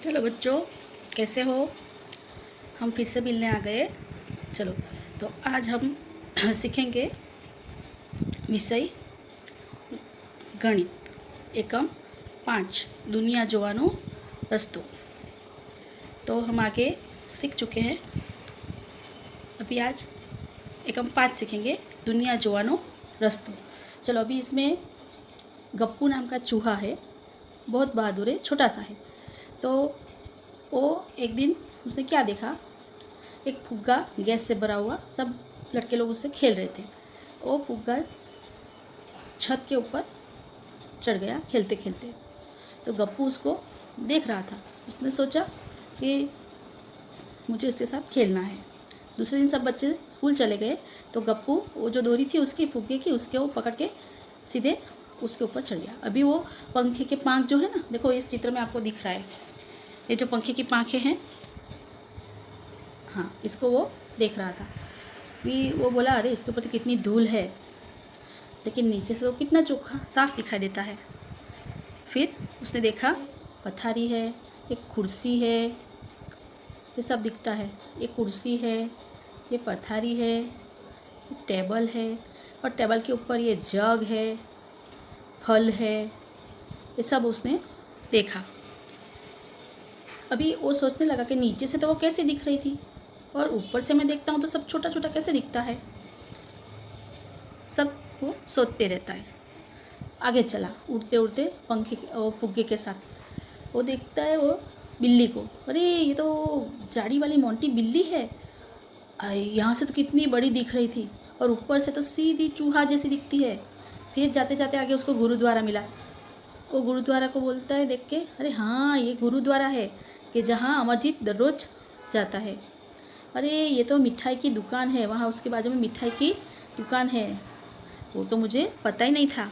चलो बच्चों, कैसे हो? हम फिर से मिलने आ गए। चलो, तो आज हम सीखेंगे विषय गणित एकम 5 दुनिया जोવાનો रस्तो। तो हम आगे सीख चुके हैं। अभी आज एकम 5 सीखेंगे दुनिया जोવાનો रस्तो। चलो, अभी इसमें गप्पू नाम का चूहा है, बहुत बहादुर है, छोटा सा है। तो वो एक दिन उसने क्या देखा, एक फुग्गा गैस से भरा हुआ, सब लड़के लोग उससे खेल रहे थे। वो फुग्गा छत के ऊपर चढ़ गया खेलते खेलते। तो गप्पू उसको देख रहा था। उसने सोचा कि मुझे उसके साथ खेलना है। दूसरे दिन सब बच्चे स्कूल चले गए, तो गप्पू वो जो डोरी थी उसकी फुग्गे की, उसके वो पकड़ के सीधे उसके ऊपर चढ़ गया। अभी वो पंखे के पाँख जो है ना, देखो इस चित्र में आपको दिख रहा है, ये जो पंखे की पाँखें हैं, हाँ, इसको वो देख रहा था। फिर वो बोला, अरे इसके ऊपर तो कितनी धूल है, लेकिन नीचे से वो कितना चोखा साफ दिखाई देता है। फिर उसने देखा पथारी है, एक कुर्सी है, ये सब दिखता है। ये कुर्सी है, ये पथारी है, ये टेबल है, और टेबल के ऊपर ये जग है, फल है, ये सब उसने देखा। अभी वो सोचने लगा कि नीचे से तो वो कैसे दिख रही थी, और ऊपर से मैं देखता हूँ तो सब छोटा छोटा कैसे दिखता है। सब वो सोचते रहता है। आगे चला उड़ते उड़ते पंखे वो फुग्गे के साथ। वो देखता है वो बिल्ली को, अरे ये तो जाड़ी वाली मोंटी बिल्ली है। यहाँ से तो कितनी बड़ी दिख रही थी, और ऊपर से तो सीधी चूहा जैसी दिखती है। फिर जाते जाते आगे उसको गुरुद्वारा मिला। वो गुरुद्वारा को बोलता है देख के, अरे हाँ, ये गुरुद्वारा है कि जहाँ अमरजीत दररोज जाता है। अरे ये तो मिठाई की दुकान है, वहाँ उसके बाजू में मिठाई की दुकान है, वो तो मुझे पता ही नहीं था।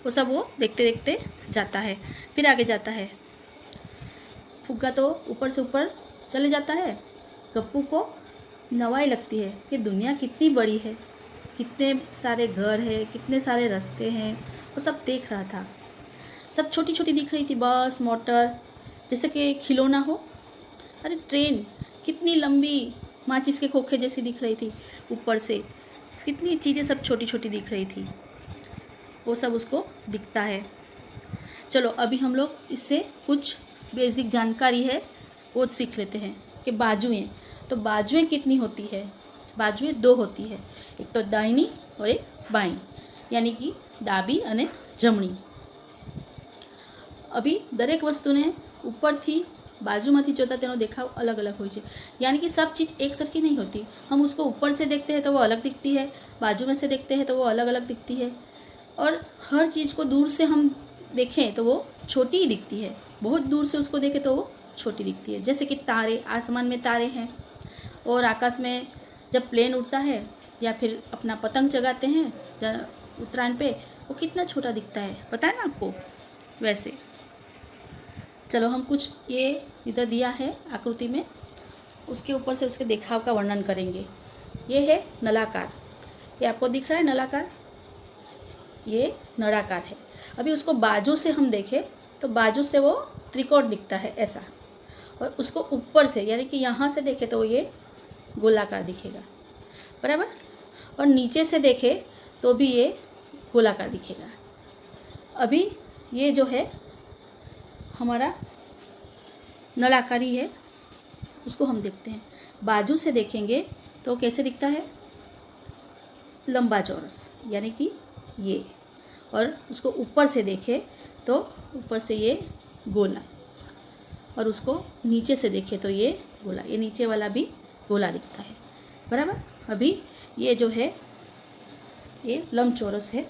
वो सब वो देखते देखते जाता है। फिर आगे जाता है। फुग्गा तो ऊपर से ऊपर चले जाता है। गप्पू को नवाई लगती है कि दुनिया कितनी बड़ी है, कितने सारे घर हैं, कितने सारे रास्ते हैं। वो सब देख रहा था। सब छोटी छोटी दिख रही थी, बस, मोटर, जैसे कि खिलौना हो। अरे ट्रेन कितनी लंबी, माचिस के खोखे जैसी दिख रही थी। ऊपर से कितनी चीज़ें सब छोटी छोटी दिख रही थी, वो सब उसको दिखता है। चलो, अभी हम लोग इससे कुछ बेसिक जानकारी है वो सीख लेते हैं कि बाजुएं। तो बाजुएं कितनी होती है? बाजुएं 2 होती है, एक तो दाहिनी और एक बाईं, यानी कि डाबी અને જમણી। अभी दरेक वस्तुने ઉપરથી बाजूમાંથી જોતા તેનો દેખાવ अलग अलग હોય છે, यानी कि सब चीज़ एक सरखी नहीं होती। हम उसको ऊपर से देखते हैं तो वो अलग दिखती है, बाजू में से देखते हैं तो वो अलग अलग दिखती है, और हर चीज़ को दूर से हम देखें तो वो छोटी ही दिखती है, बहुत दूर से उसको देखें तो वो छोटी दिखती है। जैसे कि तारे, आसमान में तारे हैं, और आकाश में जब प्लेन उड़ता है या फिर अपना पतंग जगाते हैं उत्तरायण पे, वो कितना छोटा दिखता है, पता है ना आपको? वैसे चलो, हम कुछ ये इधर दिया है आकृति में, उसके ऊपर से उसके देखाव का वर्णन करेंगे। ये है नलाकार, ये आपको दिख रहा है नलाकार, ये नळाकार है। अभी उसको बाजू से हम देखें तो बाजू से वो त्रिकोण दिखता है ऐसा, और उसको ऊपर से यानी कि यहाँ से देखें तो ये गोलाकार दिखेगा, बराबर। और नीचे से देखें तो भी ये गोलाकार दिखेगा। अभी ये जो है हमारा नळाकारी है, उसको हम देखते हैं। बाजू से देखेंगे तो कैसे दिखता है? लंबा चौरस, यानी कि ये। और उसको ऊपर से देखें तो ऊपर से ये गोला, और उसको नीचे से देखें तो ये गोला, ये नीचे वाला भी गोला दिखता है, बराबर। अभी ये जो है ये लंबचौरस है,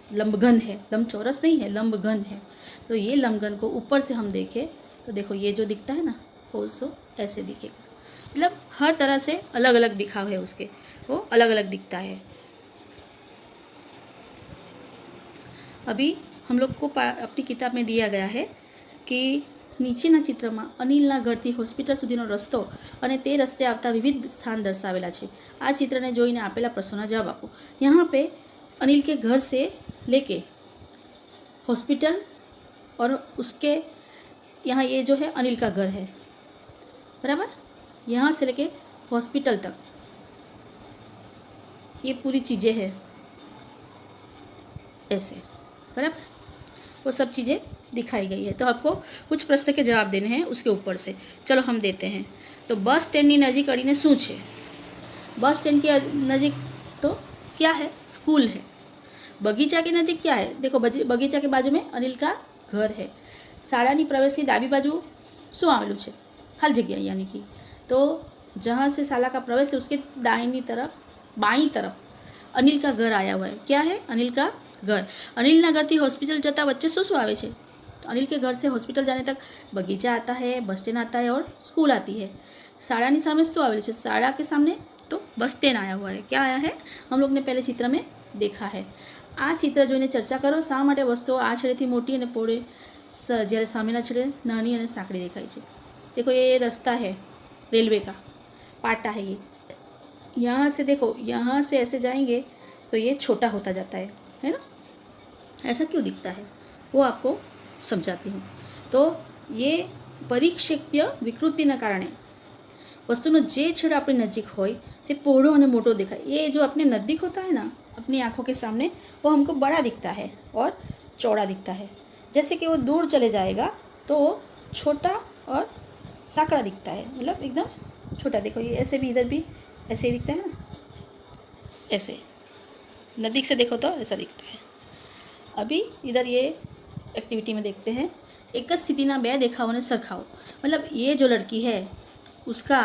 लंबघन है, लंबचौरस नहीं है, लंबघन है। तो ये लंबघन को ऊपर से हम देखें तो देखो ये जो दिखता है ना, वो उसको ऐसे दिखेगा। मतलब हर तरह से अलग अलग दिखाव है उसके, वो अलग अलग दिखता है। अभी हम लोग को अपनी किताब में दिया गया है कि નીચેના ચિત્રમાં અનિલના ઘરથી હોસ્પિટલ સુધીનો રસ્તો અને તે રસ્તે આવતા વિવિધ સ્થાન દર્શાવેલા છે। આ चित्रને જોઈને આપેલા પ્રશ્નોના જવાબ આપો। यहाँ पे अनिल के घर से लेके हॉस्पिटल और उसके यहाँ ये जो है अनिल का घर है, बराबर। यहाँ से लेके हॉस्पिटल तक ये पूरी चीज़ें हैं ऐसे, बराबर। वो सब चीज़ें दिखाई गई है। तो आपको कुछ प्रश्न के जवाब देने हैं उसके ऊपर से। चलो हम देते हैं। तो बस स्टैंडની नजीक अड़ीने શું છે? बस स्टैंड के नज़ीक तो क्या है? स्कूल है। बगीचा के नज़ीक क्या है? देखो बगीचा के बाजू में अनिल का घर है। शाळाની પ્રવેશની ડાબી બાજુ શું આવેલું છે? खाली जगह यानी कि, तो जहाँ से शाला का प्रवेश है उसके दाहिनी तरफ बाईं तरफ अनिल का घर आया हुआ है। क्या है? अनिल का घर। अनिलના ઘરથી હોસ્પિટલ જતા વચ્ચે શું શું આવે છે? तो अनिल के घर से हॉस्पिटल जाने तक बगीचा आता है, बस स्टैंड आता है और स्कूल आती है। शाळाની સામે શું આવેલું છે? शाळा के सामने तो बस स्टैंड आया हुआ है। क्या आया है? हम लोग ने पहले चित्र में देखा है। आ चित्र જોઈને ચર્ચા કરો। શા માટે વસ્તુઓ આ છેડેથી મોટી અને પહોળી જ્યારે સામેના છેડે નાની અને સાંકડી દેખાય છે? देखो ये रास्ता है, रेलवे का पाटा है ये। यहाँ से देखो, यहाँ से ऐसे जाएंगे तो ये छोटा होता जाता है ना? ऐसा क्यों दिखता है वो आपको समझाती हूँ। तो ये परिक्षेप्य विकृतिना कारणे वस्तुनो जे छेड़ो अपनी नजीक होय ते पહોળો અને મોટો दिखाए। ये जो अपने नज़दीक होता है ना, अपनी आँखों के सामने, वो हमको बड़ा दिखता है और चौड़ा दिखता है। जैसे कि वो दूर चले जाएगा तो वो छोटा और साकड़ा दिखता है, मतलब एकदम छोटा। देखो ये ऐसे भी, इधर भी ऐसे ही दिखता है ना, ऐसे नज़दीक से देखो तो ऐसा दिखता है। अभी इधर ये एक्टिविटी में देखते हैं। एक स्थितिना बे देखावोने सरखाओ। मतलब ये जो लड़की है उसका,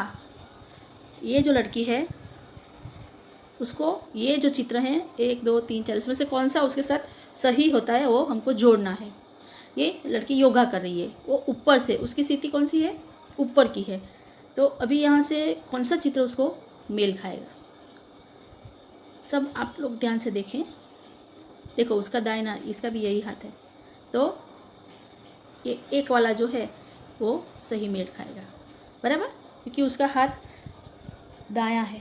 ये जो लड़की है उसको, ये जो चित्र हैं 1 2 3 4, इसमें से कौन सा उसके साथ सही होता है वो हमको जोड़ना है। ये लड़की योगा कर रही है, वो ऊपर से, उसकी स्थिति कौन सी है? ऊपर की है। तो अभी यहाँ से कौन सा चित्र उसको मेल खाएगा? सब आप लोग ध्यान से देखें। देखो उसका दाहिना, इसका भी यही हाथ है, तो ये एक वाला जो है वो सही मेल खाएगा, बराबर, क्योंकि उसका हाथ दायां है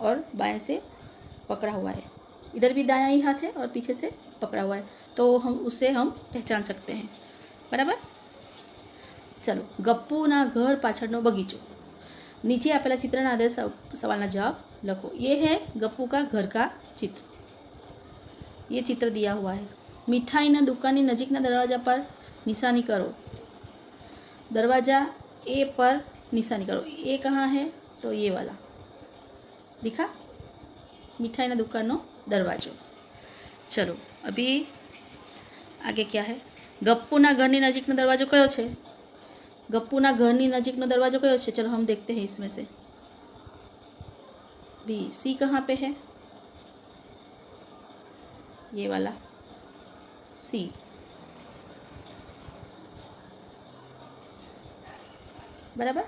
और बाएं से पकड़ा हुआ है। इधर भी दायां ही हाथ है और पीछे से पकड़ा हुआ है, तो हम उससे हम पहचान सकते हैं, बराबर। चलो, गप्पूना घर पाछळनो बगीचो। नीचे आपेला चित्रना आधारे सवालना जवाब लखो। ये है गप्पू का घर का चित्र। ये चित्र दिया हुआ है। मिठाईना दुकाननी नजीकना दरवाजा पर निशानी करो। दरवाजा ए पर निशानी करो। ए कहाँ है? तो ये वाला दिखा, मिठाईना दुकाननो दरवाजो। चलो अभी आगे क्या है? गप्पूना घरनी नजीकनो दरवाजो कयो छे? गप्पूना घरनी नजीकनो दरवाजो कयो छे? चलो हम देखते हैं इसमें से। बी सी कहाँ पे है? ये वाला सी। बराबर।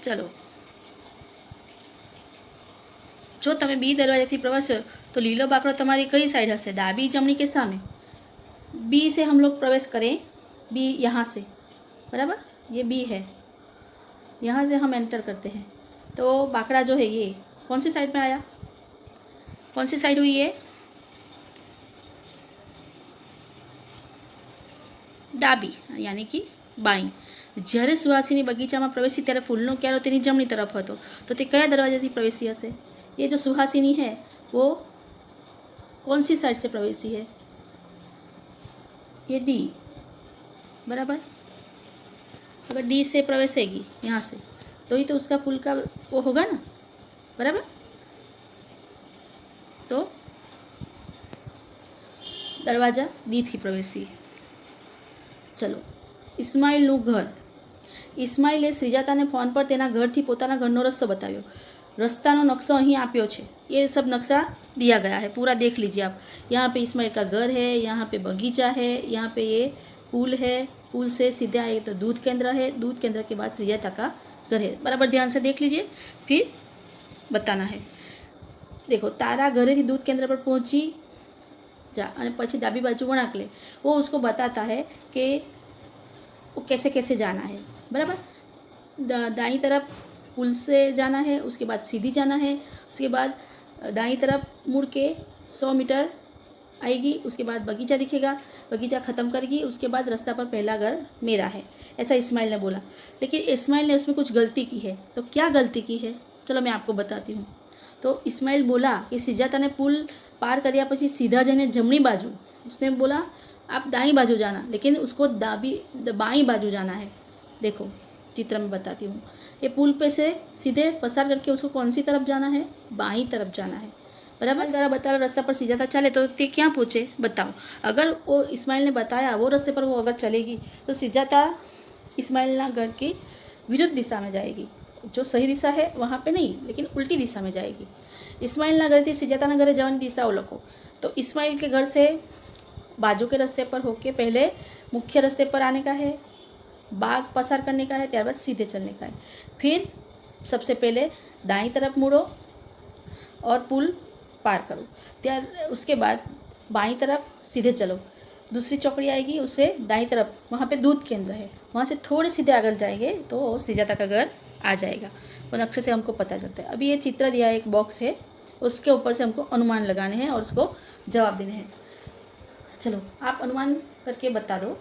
चलो, जो तमे बी दरवाजाथी प्रवेशो तो लीलो बाकड़ो तमारी कई साइड हशे? डाबी, जमणी के सामे? बी से हम लोग प्रवेश करें। बी यहाँ से, बराबर, ये बी है, यहाँ से हम एंटर करते हैं तो बाकड़ा जो है ये कौन सी साइड में आया? कौन सी साइड हुई ये? डाबी यानी कि बाई। જ્યારે સુહાસિની બગીચામાં પ્રવેશી ત્યારે ફૂલનો ક્યારો તેની જમણી તરફ હતો, તો તે કયા દરવાજાથી પ્રવેશી હશે? ये जो सुहासिनी है वो कौन सी साइड से प्रवेशी है? ये डी, बराबर। अगर डी से प्रवेशेगी यहाँ से तो ही तो उसका फूल का वो होगा ना, बराबर। तो दरवाजा डी थी प्रवेशी। चलो, इस्माइलનું घर। इस्माइले श्रीजाताने फोन पर तेना घरथी पोताना घरनो रस्तो बताव्यो। रस्तानो नक्शो અહીં આપ્યો છે। ये सब नक्शा दिया गया है, पूरा देख लीजिए आप। यहाँ पे इस्माइल का घर है, यहाँ पे बगीचा है, यहाँ पे ये पुल है, पुल से सीधा आए तो दूध केंद्र है, दूध केंद्र के बाद श्रीजाता का घर है। बराबर ध्यान से देख लीजिए, फिर बताना है। देखो, तारा घरेथी दूध केंद्र पर पहुँची जा और પછી डाबी बाजू वळांक ले। वो उसको बताता है कि वो कैसे कैसे जाना है, बराबर। दाईं तरफ पुल से जाना है, उसके बाद सीधी जाना है, उसके बाद दाईं तरफ मुड़ के 100 मीटर आएगी, उसके बाद बगीचा दिखेगा, बगीचा ख़त्म करेगी, उसके बाद रास्ता पर पहला घर मेरा है, ऐसा इस्माइल ने बोला। लेकिन इस्माइल ने उसमें कुछ गलती की है। तो क्या गलती की है, चलो मैं आपको बताती हूँ। तो इस्माइल बोला कि सुजाता ने पुल पार કર્યા પછી सीधा जने जमनी बाजू, उसने बोला आप दाई बाजू जाना, लेकिन उसको बाई बाजू जाना है। देखो चित्र में बताती हूँ, ये पुल पे से सीधे पसार करके उसको कौन सी तरफ जाना है, बाई तरफ जाना है, बराबर। जरा बता रास्ता पर सुजाता चले तो ते क्या पूछे, बताओ। अगर वो इस्माइल ने बताया वो रास्ते पर वो अगर चलेगी तो सुजाता इस्माइल ना घर की विरुद्ध दिशा में जाएगी, जो सही दिशा है वहाँ पे नहीं, लेकिन उल्टी दिशा में जाएगी। इस्माइल ना घर थी सुजाता ना घरे जवानी दिशा ओळखो। तो इस्माइल के घर से बाजू के रास्ते पर होके पहले मुख्य रास्ते पर आने का है, बाग पसार करने का है, त्यारबाद सीधे चलने का है। फिर सबसे पहले दाईं तरफ मुड़ो और पुल पार करो, त्यार उसके बाद बाईं तरफ सीधे चलो, दूसरी चौकड़ी आएगी उससे दाईं तरफ, वहाँ पे दूध केंद्र है, वहाँ से थोड़े सीधे आगे जाएंगे तो सुजाता का घर आ जाएगा। वो नक्शे से हमको पता चलता है। अभी ये चित्र दिया है, एक बॉक्स है, उसके ऊपर से हमको अनुमान लगाने हैं और उसको जवाब देने हैं। चलो आप अनुमान करके बता दो,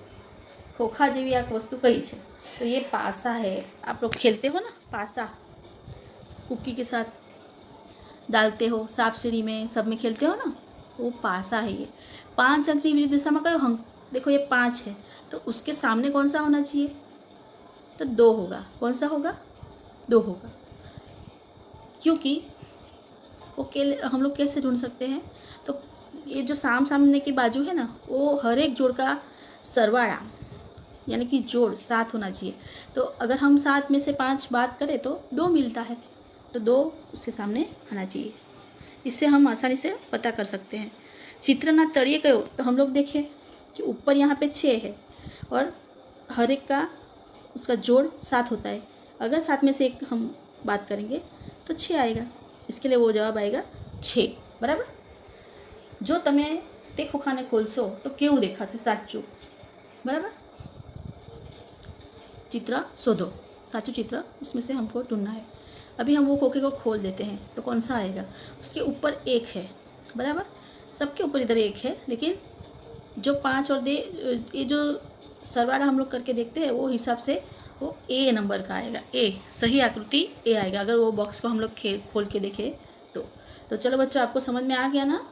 खोखा जेवी आ वस्तु कई है। तो ये पासा है, आप लोग खेलते हो ना पासा, कुक्की के साथ डालते हो, सांप सीढ़ी में सब में खेलते हो ना, वो पासा है। ये 5 अंक की विरुद्ध दिशा में कहो हम, देखो ये 5 है तो उसके सामने कौन सा होना चाहिए, तो 2 होगा। कौन सा होगा, 2 होगा, क्योंकि वो हम लोग कैसे ढूंढ सकते हैं, तो ये जो सामने की बाजू है ना, वो हर एक जोड़ का सरवाड़ा यानी कि जोड़ 7 होना चाहिए। तो अगर हम 7 में से 5 बात करें तो 2 मिलता है, तो 2 उसके सामने आना चाहिए। इससे हम आसानी से पता कर सकते हैं। चित्र ना तड़िए कहो तो हम लोग देखें कि ऊपर यहाँ पे 6 है और हर एक का उसका जोड़ 7 होता है। अगर 7 में से एक हम बात करेंगे तो 6 आएगा, इसके लिए वो जवाब आएगा 6, बराबर। जो तमे ते खोखाने खोलशो तो केवुं देखाशे साचुं, बराबर। चित्र शोधो, साचुं चित्र उसमें से हमको ढूंढना है। अभी हम वो खोखे को खोल देते हैं तो कौन सा आएगा, उसके ऊपर 1 है, बराबर। सबके ऊपर इधर 1 है, लेकिन जो 5 और ये जो सरवाड़ा हम लोग करके देखते हैं वो हिसाब से वो ए नंबर का आएगा, ए सही आकृति ए आएगा, अगर वो बॉक्स को हम लोग खोल के देखें तो चलो बच्चों, आपको समझ में आ गया ना।